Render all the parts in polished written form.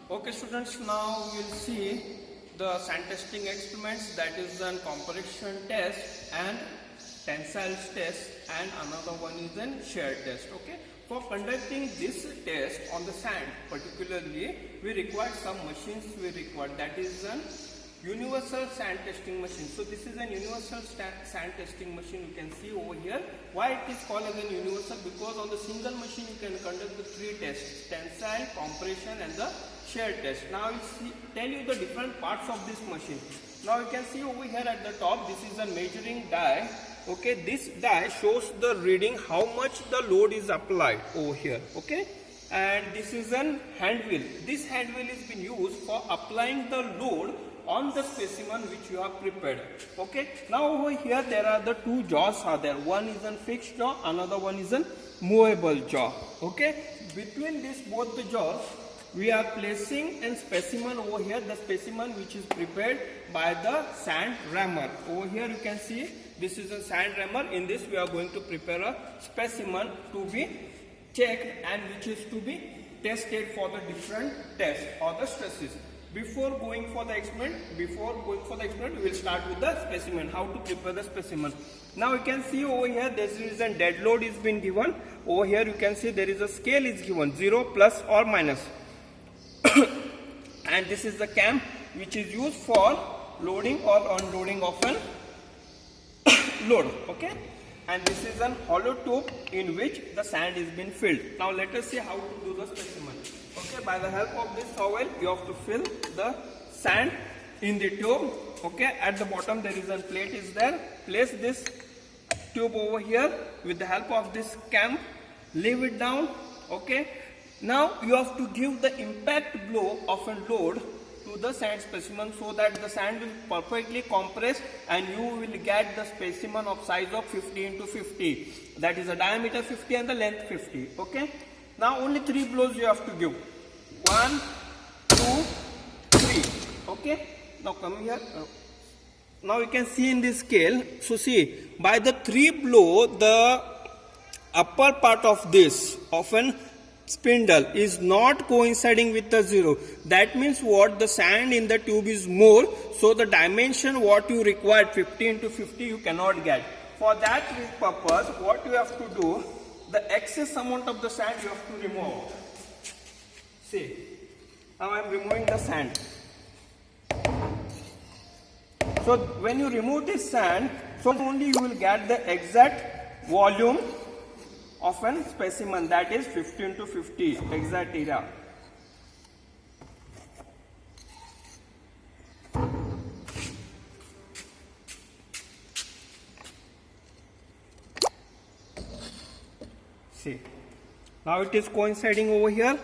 Okay students, now we will see the sand testing experiments, that is an compression test and tensile test, and another one is an shear test. Okay, for conducting this test on the sand particularly, we require some machines. That is an universal sand testing machine. So this is an universal sand testing machine. You can see over here. Why it is called as an universal? Because on the single machine you can conduct the three tests: tensile, compression and the shear test. Now I will tell you the different parts of this machine. Now you can see over here at the top, this is a measuring die. Okay, this die shows the reading how much the load is applied over here. Okay, and this is an hand wheel. This hand wheel is been used for applying the load on the specimen which you have prepared. Okay, now over here there are the two jaws are there. One is a fixed jaw, another one is a movable jaw. Okay, between these both the jaws we are placing a specimen over here, the specimen which is prepared by the sand rammer. Over here you can see this is a sand rammer. In this we are going to prepare a specimen to be checked and which is to be tested for the different tests or the stresses. Before going for the experiment, we will start with the specimen, how to prepare the specimen. Now you can see over here there is a dead load is been given. Over here you can see there is a scale is given, 0, plus or minus. And this is the cam which is used for loading or unloading of an load. Okay, and this is an hollow tube in which the sand is been filled. Now let us see how to do the specimen. Okay, by the help of this towel you have to fill the sand in the tube. Okay, at the bottom there is a plate is there. Place this tube over here with the help of this cam. Leave it down. Okay, now you have to give the impact blow of a load to the sand specimen so that the sand will perfectly compress and you will get the specimen of size of 50 into 50. That is the diameter 50 and the length 50. Okay, now only 3 blows you have to give. 1, 2, 3. Okay, now come here. Now you can see in this scale. So see, by the 3 blow, the upper part of this of an spindle is not coinciding with the 0. That means what? The sand in the tube is more, so the dimension what you required 50 into 50 you cannot get. For that purpose, what you have to do, the excess amount of the sand you have to remove. See, now I am removing the sand. So when you remove this sand, so only you will get the exact volume of a specimen, that is 50 into 50 exact area. See, now it is coinciding over here.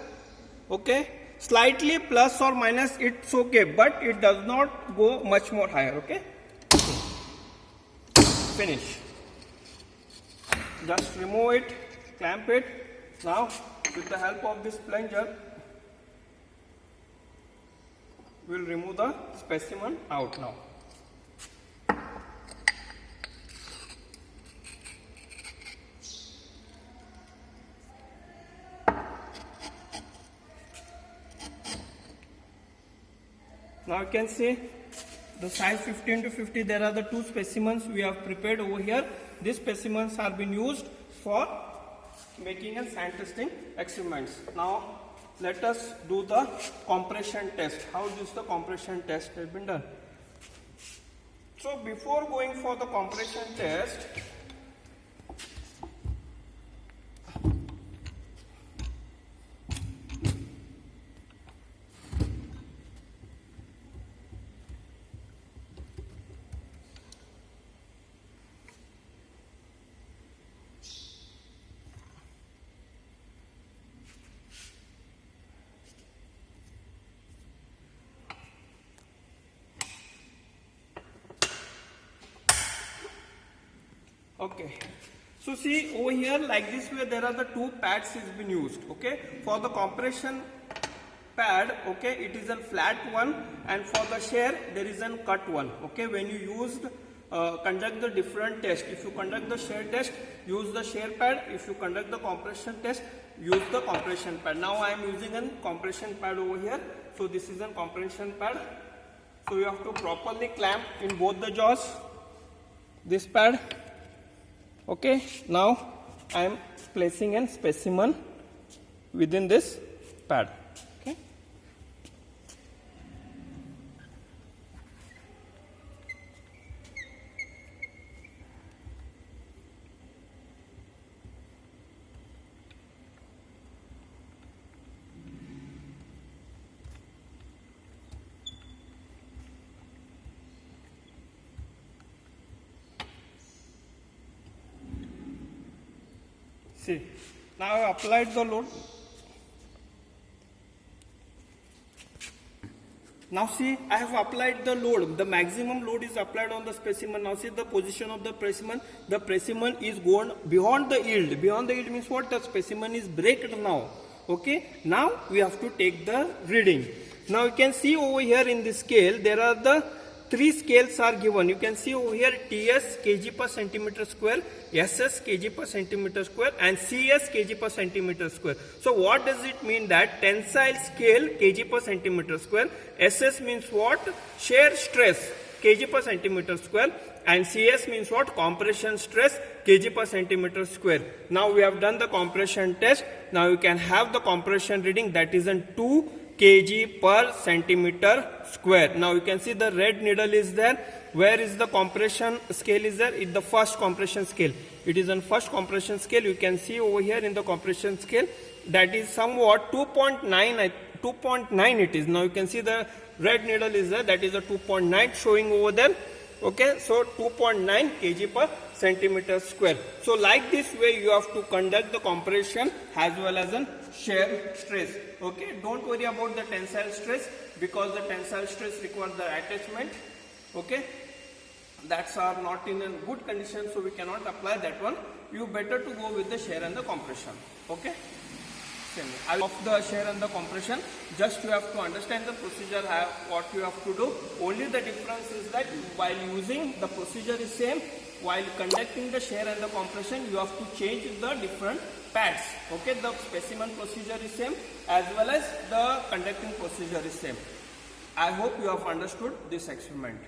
Okay, slightly plus or minus it's okay, but it does not go much more higher. Okay, finish. Just remove it, clamp it. Now with the help of this plunger we will remove the specimen out now. Now you can see the size 50 into 50, there are the 2 specimens we have prepared over here. These specimens are being used for making a sand testing experiments. Now let us do the compression test. How is the compression test has been done? So before going for the compression test, okay, so see over here like this way there are the 2 pads is been used. Okay, for the compression pad, okay, it is a flat one, and for the shear there is a cut one. Okay, when you used conduct the different test, if you conduct the shear test, use the shear pad. If you conduct the compression test, use the compression pad. Now I am using a compression pad over here. So this is a compression pad. So you have to properly clamp in both the jaws this pad. Okay, now I am placing a specimen within this pad. Okay. See, now I have applied the load. Now see, I have applied the load. The maximum load is applied on the specimen. Now see the position of the specimen. The specimen is gone beyond the yield. Beyond the yield means what? The specimen is braked now. Okay. Now we have to take the reading. Now you can see over here in the scale, there are the 3 scales are given. You can see over here TS kg per centimeter square, SS kg per centimeter square, and CS kg per centimeter square. So what does it mean? That tensile scale kg per centimeter square, SS means what? Shear stress kg per centimeter square, and CS means what? Compression stress kg per centimeter square. Now we have done the compression test. Now you can have the compression reading, that is in 2 kg per centimeter square. Now you can see the red needle is there. Where is the compression scale is there? It's the first compression scale. It is on first compression scale. You can see over here in the compression scale, that is somewhat 2.9. 2.9 it is. Now you can see the red needle is there. That is a 2.9 showing over there. Okay, so 2.9 kg per centimeter square. So like this way you have to conduct the compression as well as a shear stress. Okay, don't worry about the tensile stress, because the tensile stress requires the attachment. Okay, that's are not in a good condition, so we cannot apply that one. You better to go with the shear and the compression. Okay. Of the shear and the compression, just you have to understand the procedure, what you have to do. Only the difference is that while using, the procedure is same. While conducting the shear and the compression, you have to change the different pads. Okay, the specimen procedure is same as well as the conducting procedure is same. I hope you have understood this experiment.